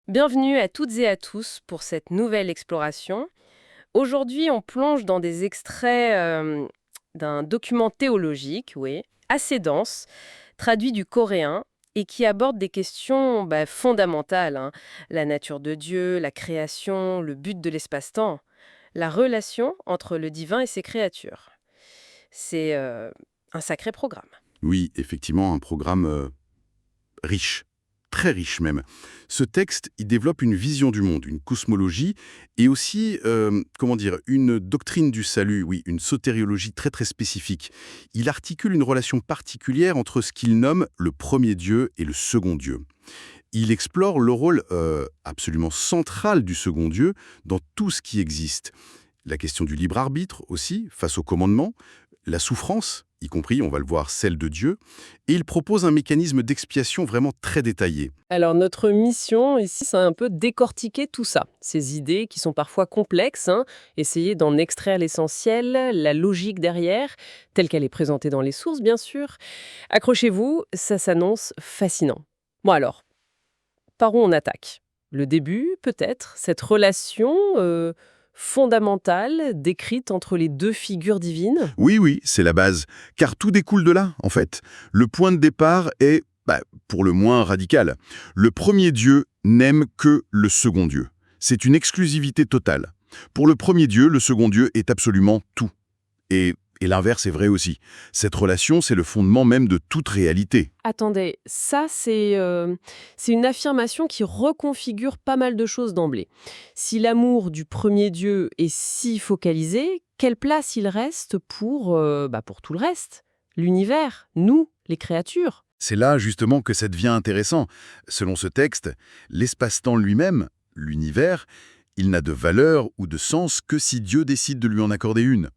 Bienvenue à toutes et à tous pour cette nouvelle exploration. Aujourd'hui, on plonge dans des extraits d'un document théologique, oui, assez dense, traduit du coréen et qui aborde des questions fondamentales, hein. La nature de Dieu, la création, le but de l'espace-temps, la relation entre le divin et ses créatures. C'est un sacré programme. Oui, effectivement, un programme riche, très riche même. Ce texte, il développe une vision du monde, une cosmologie et aussi, comment dire, une doctrine du salut, oui, une sotériologie très très spécifique. Il articule une relation particulière entre ce qu'il nomme le premier Dieu et le second Dieu. Il explore le rôle absolument central du second Dieu dans tout ce qui existe. La question du libre arbitre aussi, face au commandement, la souffrance, y compris, on va le voir, celle de Dieu, et il propose un mécanisme d'expiation vraiment très détaillé. Alors notre mission ici, c'est un peu décortiquer tout ça, ces idées qui sont parfois complexes, hein, essayer d'en extraire l'essentiel, la logique derrière, telle qu'elle est présentée dans les sources bien sûr. Accrochez-vous, ça s'annonce fascinant. Bon alors, par où on attaque? Le début peut-être, cette relation fondamentale décrite entre les deux figures divines? Oui, oui, c'est la base, car tout découle de là, en fait. Le point de départ est, pour le moins radical. Le premier Dieu n'aime que le second Dieu. C'est une exclusivité totale. Pour le premier Dieu, le second Dieu est absolument tout. Et l'inverse est vrai aussi. Cette relation, c'est le fondement même de toute réalité. Attendez, ça c'est une affirmation qui reconfigure pas mal de choses d'emblée. Si l'amour du premier Dieu est si focalisé, quelle place il reste pour tout le reste? L'univers, nous, les créatures. C'est là justement que ça devient intéressant. Selon ce texte, l'espace-temps lui-même, l'univers, il n'a de valeur ou de sens que si Dieu décide de lui en accorder une.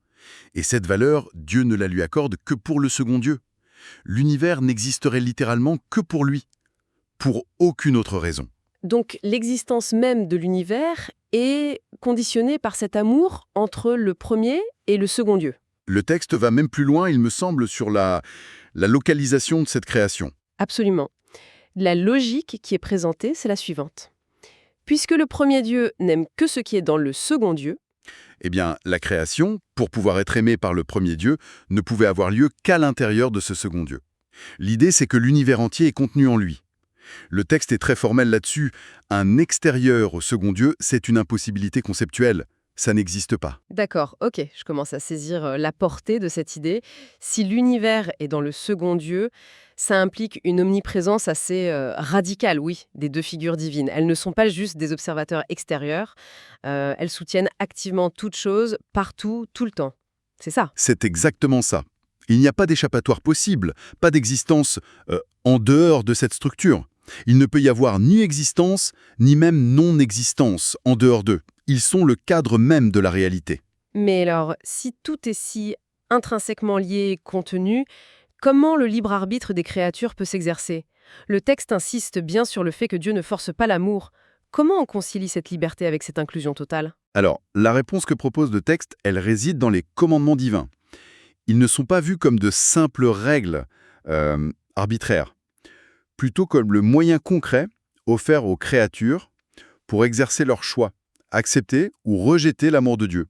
Et cette valeur, Dieu ne la lui accorde que pour le second Dieu. L'univers n'existerait littéralement que pour lui, pour aucune autre raison. Donc l'existence même de l'univers est conditionnée par cet amour entre le premier et le second Dieu. Le texte va même plus loin, il me semble, sur la localisation de cette création. Absolument. La logique qui est présentée, c'est la suivante. Puisque le premier Dieu n'aime que ce qui est dans le second Dieu, Eh bien, la création, pour pouvoir être aimée par le premier Dieu, ne pouvait avoir lieu qu'à l'intérieur de ce second Dieu. L'idée, c'est que l'univers entier est contenu en lui. Le texte est très formel là-dessus. Un extérieur au second Dieu, c'est une impossibilité conceptuelle. Ça n'existe pas. d'accord, ok, je commence à saisir la portée de cette idée. Si l'univers est dans le second Dieu, ça implique une omniprésence assez radicale, oui, des deux figures divines. Elles ne sont pas juste des observateurs extérieurs, elles soutiennent activement toute chose, partout, tout le temps. C'est ça. C'est exactement ça. Il n'y a pas d'échappatoire possible, pas d'existence en dehors de cette structure. Il ne peut y avoir ni existence, ni même non-existence en dehors d'eux. Ils sont le cadre même de la réalité. Mais alors, si tout est si intrinsèquement lié, contenu, comment le libre arbitre des créatures peut s'exercer? Le texte insiste bien sur le fait que Dieu ne force pas l'amour. Comment on concilie cette liberté avec cette inclusion totale? Alors, la réponse que propose le texte, elle réside dans les commandements divins. Ils ne sont pas vus comme de simples règles arbitraires, plutôt comme le moyen concret offert aux créatures pour exercer leur choix, accepter ou rejeter l'amour de Dieu.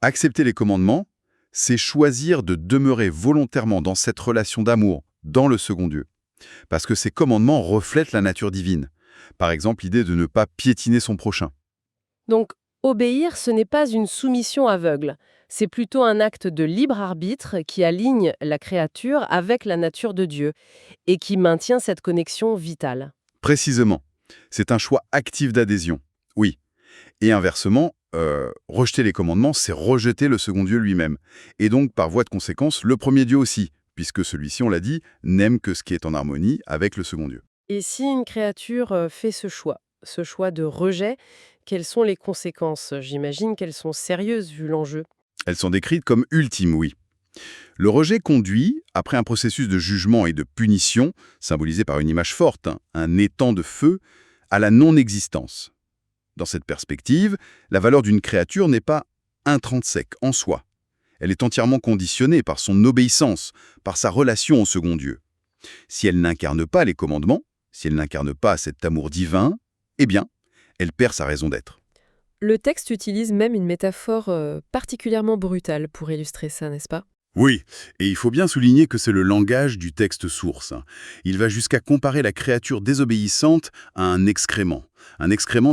Accepter les commandements, c'est choisir de demeurer volontairement dans cette relation d'amour, dans le second Dieu. Parce que ces commandements reflètent la nature divine. Par exemple, l'idée de ne pas piétiner son prochain. Donc, obéir, ce n'est pas une soumission aveugle. C'est plutôt un acte de libre arbitre qui aligne la créature avec la nature de Dieu et qui maintient cette connexion vitale. Précisément, c'est un choix actif d'adhésion. Oui. Et inversement, rejeter les commandements, c'est rejeter le second Dieu lui-même. Et donc, par voie de conséquence, le premier Dieu aussi, puisque celui-ci, on l'a dit, n'aime que ce qui est en harmonie avec le second Dieu. Et si une créature fait ce choix de rejet, quelles sont les conséquences? J'imagine qu'elles sont sérieuses vu l'enjeu. Elles sont décrites comme ultimes, oui. Le rejet conduit, après un processus de jugement et de punition, symbolisé par une image forte, un étang de feu, à la non-existence. Dans cette perspective, la valeur d'une créature n'est pas intrinsèque en soi. Elle est entièrement conditionnée par son obéissance, par sa relation au second Dieu. Si elle n'incarne pas les commandements, si elle n'incarne pas cet amour divin, eh bien, elle perd sa raison d'être. Le texte utilise même une métaphore particulièrement brutale pour illustrer ça, n'est-ce pas? Oui, et il faut bien souligner que c'est le langage du texte source. Il va jusqu'à comparer la créature désobéissante à un excrément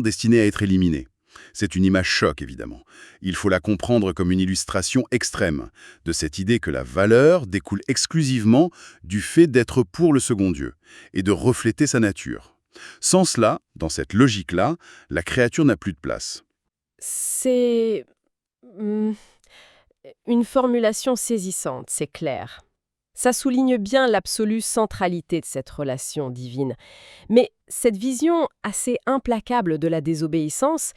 destiné à être éliminé. C'est une image choc, évidemment. Il faut la comprendre comme une illustration extrême de cette idée que la valeur découle exclusivement du fait d'être pour le second Dieu et de refléter sa nature. Sans cela, dans cette logique-là, la créature n'a plus de place. C'est hmm, une formulation saisissante, c'est clair. Ça souligne bien l'absolue centralité de cette relation divine. Mais cette vision assez implacable de la désobéissance,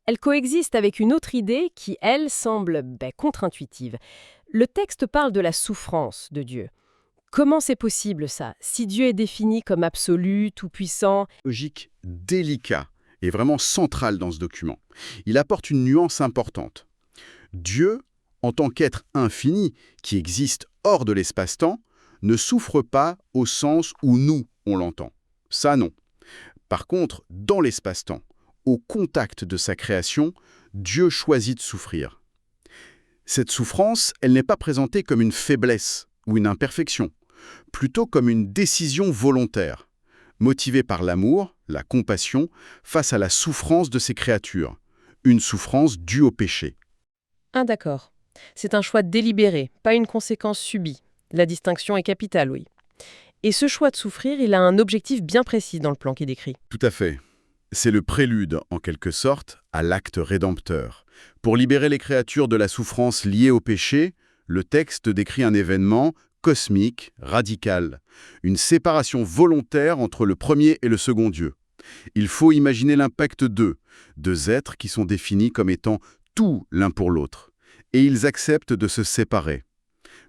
elle coexiste avec une autre idée qui, elle, semble contre-intuitive. Le texte parle de la souffrance de Dieu. Comment c'est possible ça, si Dieu est défini comme absolu, tout-puissant? Logique délicat et vraiment central dans ce document. Il apporte une nuance importante. Dieu, en tant qu'être infini qui existe hors de l'espace-temps, ne souffre pas au sens où nous, on l'entend. Ça, non. Par contre, dans l'espace-temps, au contact de sa création, Dieu choisit de souffrir. Cette souffrance, elle n'est pas présentée comme une faiblesse ou une imperfection, plutôt comme une décision volontaire, motivée par l'amour, la compassion, face à la souffrance de ses créatures, une souffrance due au péché. Ah d'accord. C'est un choix délibéré, pas une conséquence subie. La distinction est capitale, oui. Et ce choix de souffrir, il a un objectif bien précis dans le plan qui décrit. Tout à fait. C'est le prélude, en quelque sorte, à l'acte rédempteur. Pour libérer les créatures de la souffrance liée au péché, le texte décrit un événement cosmique, radical, une séparation volontaire entre le premier et le second Dieu. Il faut imaginer l'impact d'eux, deux êtres qui sont définis comme étant tout l'un pour l'autre, et ils acceptent de se séparer.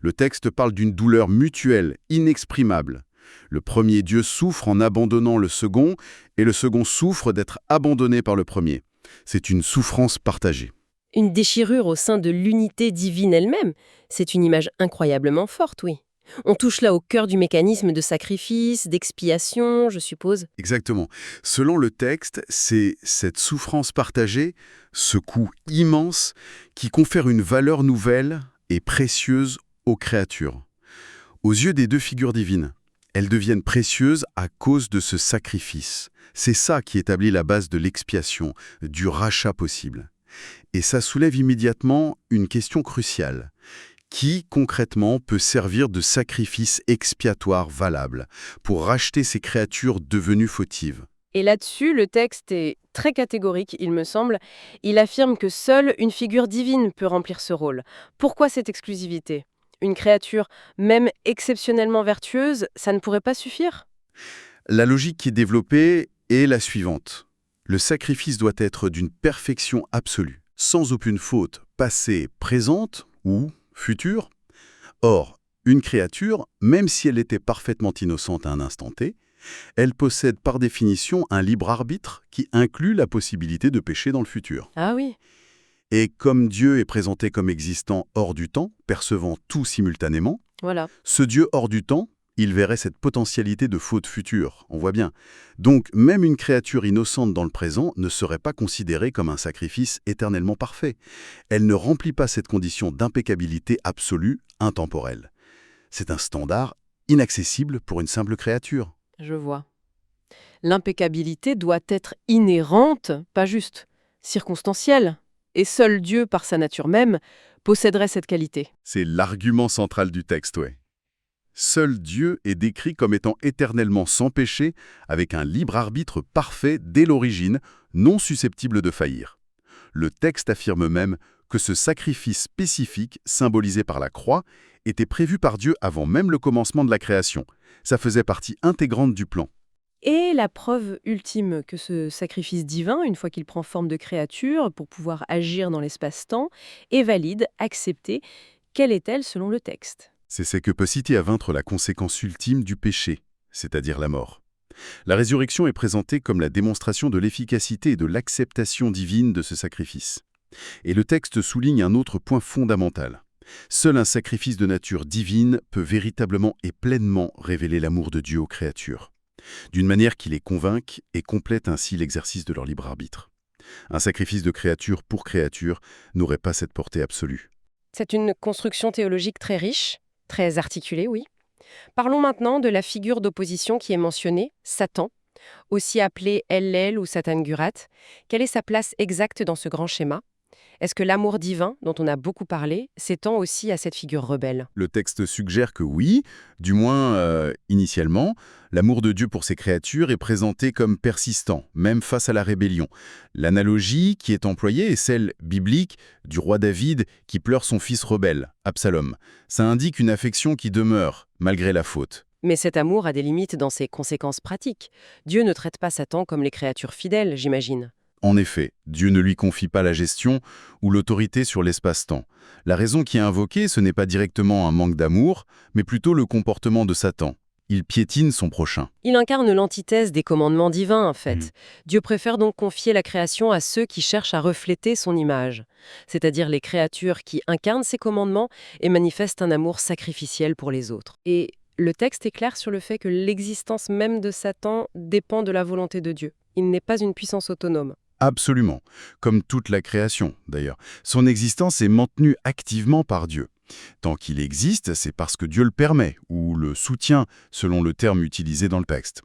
Le texte parle d'une douleur mutuelle, inexprimable. Le premier Dieu souffre en abandonnant le second, et le second souffre d'être abandonné par le premier. C'est une souffrance partagée. Une déchirure au sein de l'unité divine elle-même, c'est une image incroyablement forte, oui. On touche là au cœur du mécanisme de sacrifice, d'expiation, je suppose. Exactement. Selon le texte, c'est cette souffrance partagée, ce coût immense, qui confère une valeur nouvelle et précieuse aux créatures. Aux yeux des deux figures divines, elles deviennent précieuses à cause de ce sacrifice. C'est ça qui établit la base de l'expiation, du rachat possible. Et ça soulève immédiatement une question cruciale. Qui, concrètement, peut servir de sacrifice expiatoire valable pour racheter ces créatures devenues fautives? Et là-dessus, le texte est très catégorique, il me semble. Il affirme que seule une figure divine peut remplir ce rôle. Pourquoi cette exclusivité? Une créature, même exceptionnellement vertueuse, ça ne pourrait pas suffire? La logique qui est développée est la suivante. Le sacrifice doit être d'une perfection absolue, sans aucune faute, passée, présente ou future. Or, une créature, même si elle était parfaitement innocente à un instant T, elle possède par définition un libre arbitre qui inclut la possibilité de pécher dans le futur. Ah oui. Et comme Dieu est présenté comme existant hors du temps, percevant tout simultanément, Voilà. ce Dieu hors du temps, il verrait cette potentialité de faute future, on voit bien. Donc, même une créature innocente dans le présent ne serait pas considérée comme un sacrifice éternellement parfait. Elle ne remplit pas cette condition d'impeccabilité absolue, intemporelle. C'est un standard inaccessible pour une simple créature. Je vois. L'impeccabilité doit être inhérente, pas juste circonstancielle. Et seul Dieu, par sa nature même, posséderait cette qualité. C'est l'argument central du texte, ouais. Seul Dieu est décrit comme étant éternellement sans péché, avec un libre arbitre parfait dès l'origine, non susceptible de faillir. Le texte affirme même que ce sacrifice spécifique, symbolisé par la croix, était prévu par Dieu avant même le commencement de la création. Ça faisait partie intégrante du plan. Et la preuve ultime que ce sacrifice divin, une fois qu'il prend forme de créature, pour pouvoir agir dans l'espace-temps, est valide, acceptée, quelle est-elle selon le texte? C'est ce que peut citer à vaincre la conséquence ultime du péché, c'est-à-dire la mort. La résurrection est présentée comme la démonstration de l'efficacité et de l'acceptation divine de ce sacrifice. Et le texte souligne un autre point fondamental. Seul un sacrifice de nature divine peut véritablement et pleinement révéler l'amour de Dieu aux créatures. d'une manière qui les convainque et complète ainsi l'exercice de leur libre arbitre. Un sacrifice de créature pour créature n'aurait pas cette portée absolue. C'est une construction théologique très riche, très articulée, oui. Parlons maintenant de la figure d'opposition qui est mentionnée, Satan, aussi appelé Ellel ou Satan-Gurat. Quelle est sa place exacte dans ce grand schéma? Est-ce que l'amour divin, dont on a beaucoup parlé, s'étend aussi à cette figure rebelle? Le texte suggère que oui, du moins initialement, l'amour de Dieu pour ses créatures est présenté comme persistant, même face à la rébellion. L'analogie qui est employée est celle biblique du roi David qui pleure son fils rebelle, Absalom. Ça indique une affection qui demeure, malgré la faute. Mais cet amour a des limites dans ses conséquences pratiques. Dieu ne traite pas Satan comme les créatures fidèles, j'imagine. En effet, Dieu ne lui confie pas la gestion ou l'autorité sur l'espace-temps. La raison qui est invoquée, ce n'est pas directement un manque d'amour, mais plutôt le comportement de Satan. Il piétine son prochain. Il incarne l'antithèse des commandements divins, en fait. Mhm. Dieu préfère donc confier la création à ceux qui cherchent à refléter son image, c'est-à-dire les créatures qui incarnent ces commandements et manifestent un amour sacrificiel pour les autres. Et le texte est clair sur le fait que l'existence même de Satan dépend de la volonté de Dieu. Il n'est pas une puissance autonome. Absolument. Comme toute la création, d'ailleurs. Son existence est maintenue activement par Dieu. Tant qu'il existe, c'est parce que Dieu le permet, ou le soutient, selon le terme utilisé dans le texte.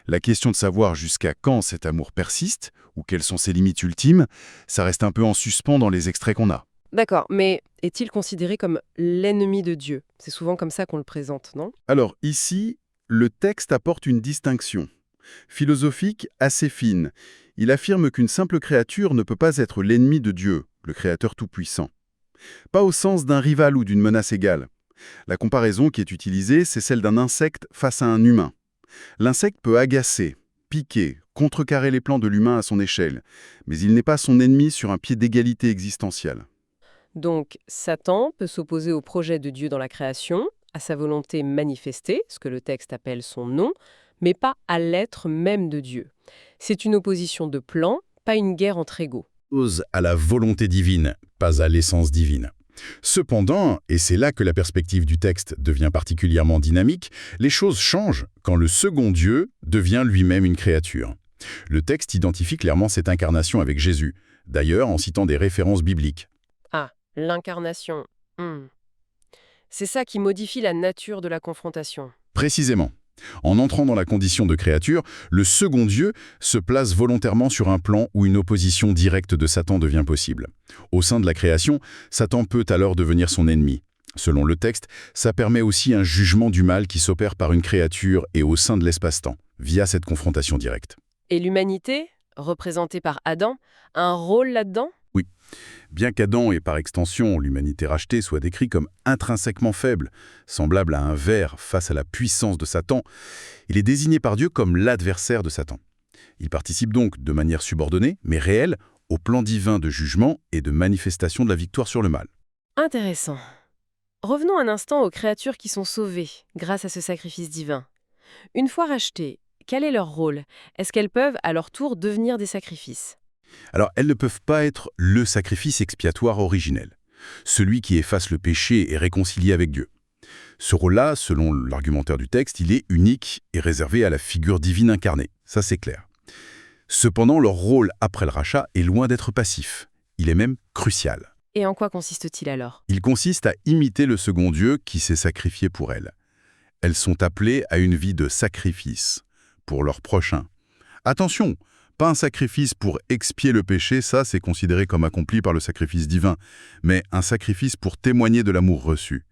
La question de savoir jusqu'à quand cet amour persiste, ou quelles sont ses limites ultimes, ça reste un peu en suspens dans les extraits qu'on a. D'accord, mais est-il considéré comme l'ennemi de Dieu? C'est souvent comme ça qu'on le présente, non? Alors ici, le texte apporte une distinction philosophique assez fine. Il affirme qu'une simple créature ne peut pas être l'ennemi de Dieu, le Créateur Tout-Puissant. Pas au sens d'un rival ou d'une menace égale. La comparaison qui est utilisée, c'est celle d'un insecte face à un humain. L'insecte peut agacer, piquer, contrecarrer les plans de l'humain à son échelle, mais il n'est pas son ennemi sur un pied d'égalité existentielle. Donc, Satan peut s'opposer au projet de Dieu dans la création, à sa volonté manifestée, ce que le texte appelle son nom, mais pas à l'être même de Dieu. C'est une opposition de plan, pas une guerre entre égaux. Ose à la volonté divine, pas à l'essence divine. Cependant, et c'est là que la perspective du texte devient particulièrement dynamique, les choses changent quand le second Dieu devient lui-même une créature. Le texte identifie clairement cette incarnation avec Jésus, d'ailleurs en citant des références bibliques. Ah, l'incarnation. C'est ça qui modifie la nature de la confrontation. Précisément. En entrant dans la condition de créature, le second Dieu se place volontairement sur un plan où une opposition directe de Satan devient possible. Au sein de la création, Satan peut alors devenir son ennemi. Selon le texte, ça permet aussi un jugement du mal qui s'opère par une créature et au sein de l'espace-temps, via cette confrontation directe. Et l'humanité, représentée par Adam, a un rôle là-dedans? Oui. Bien qu'Adam et par extension l'humanité rachetée soit décrit comme intrinsèquement faible, semblable à un ver face à la puissance de Satan, il est désigné par Dieu comme l'adversaire de Satan. Il participe donc de manière subordonnée, mais réelle, au plan divin de jugement et de manifestation de la victoire sur le mal. Intéressant. Revenons un instant aux créatures qui sont sauvées grâce à ce sacrifice divin. Une fois rachetées, quel est leur rôle? Est-ce qu'elles peuvent à leur tour devenir des sacrifices? Alors, elles ne peuvent pas être le sacrifice expiatoire originel, celui qui efface le péché et réconcilie avec Dieu. Ce rôle-là, selon l'argumentaire du texte, il est unique et réservé à la figure divine incarnée, ça c'est clair. Cependant, leur rôle après le rachat est loin d'être passif, il est même crucial. Et en quoi consiste-t-il alors? Il consiste à imiter le second Dieu qui s'est sacrifié pour elles. Elles sont appelées à une vie de sacrifice pour leur prochain. Attention! Pas un sacrifice pour expier le péché, ça c'est considéré comme accompli par le sacrifice divin, mais un sacrifice pour témoigner de l'amour reçu.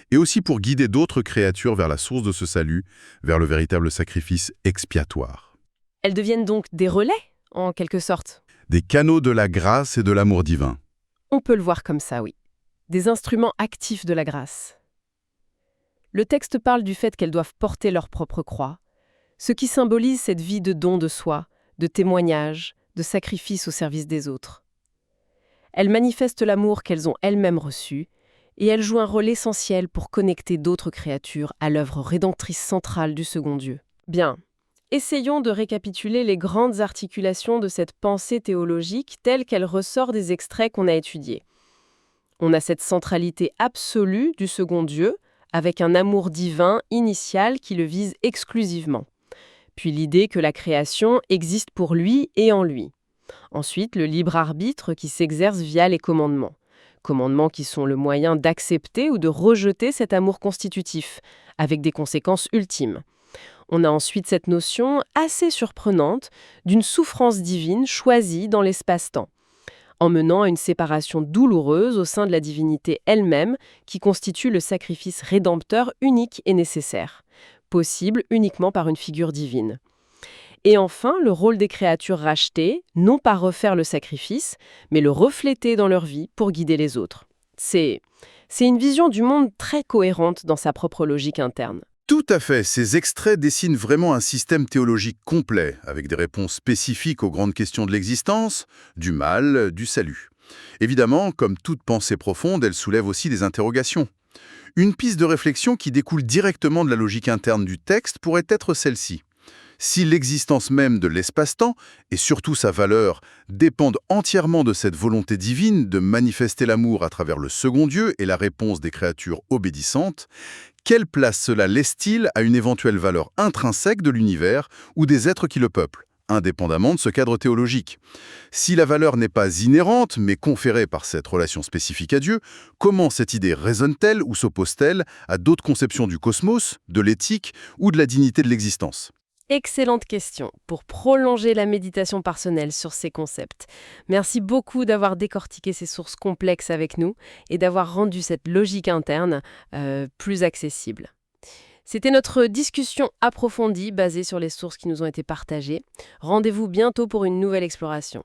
Et aussi pour guider d'autres créatures vers la source de ce salut, vers le véritable sacrifice expiatoire. Elles deviennent donc des relais, en quelque sorte. Des canaux de la grâce et de l'amour divin. On peut le voir comme ça, oui. Des instruments actifs de la grâce. Le texte parle du fait qu'elles doivent porter leur propre croix, ce qui symbolise cette vie de don de soi, de témoignage, de sacrifice au service des autres. Elles manifestent l'amour qu'elles ont elles-mêmes reçu, et elles jouent un rôle essentiel pour connecter d'autres créatures à l'œuvre rédemptrice centrale du second Dieu. Bien, essayons de récapituler les grandes articulations de cette pensée théologique telle qu'elle ressort des extraits qu'on a étudiés. On a cette centralité absolue du second Dieu, avec un amour divin initial qui le vise exclusivement. puis l'idée que la création existe pour lui et en lui. Ensuite, le libre arbitre qui s'exerce via les commandements. Commandements qui sont le moyen d'accepter ou de rejeter cet amour constitutif, avec des conséquences ultimes. On a ensuite cette notion assez surprenante d'une souffrance divine choisie dans l'espace-temps, emmenant à une séparation douloureuse au sein de la divinité elle-même qui constitue le sacrifice rédempteur unique et nécessaire, possible uniquement par une figure divine. Et enfin, le rôle des créatures rachetées, non pas refaire le sacrifice, mais le refléter dans leur vie pour guider les autres. C'est une vision du monde très cohérente dans sa propre logique interne. Tout à fait, ces extraits dessinent vraiment un système théologique complet, avec des réponses spécifiques aux grandes questions de l'existence, du mal, du salut. Évidemment, comme toute pensée profonde, elle soulève aussi des interrogations. Une piste de réflexion qui découle directement de la logique interne du texte pourrait être celle-ci. Si l'existence même de l'espace-temps, et surtout sa valeur, dépendent entièrement de cette volonté divine de manifester l'amour à travers le second Dieu et la réponse des créatures obéissantes, quelle place cela laisse-t-il à une éventuelle valeur intrinsèque de l'univers ou des êtres qui le peuplent, indépendamment de ce cadre théologique? Si la valeur n'est pas inhérente, mais conférée par cette relation spécifique à Dieu, comment cette idée résonne-t-elle ou s'oppose-t-elle à d'autres conceptions du cosmos, de l'éthique ou de la dignité de l'existence? Excellente question pour prolonger la méditation personnelle sur ces concepts. Merci beaucoup d'avoir décortiqué ces sources complexes avec nous et d'avoir rendu cette logique interne plus accessible. C'était notre discussion approfondie basée sur les sources qui nous ont été partagées. Rendez-vous bientôt pour une nouvelle exploration.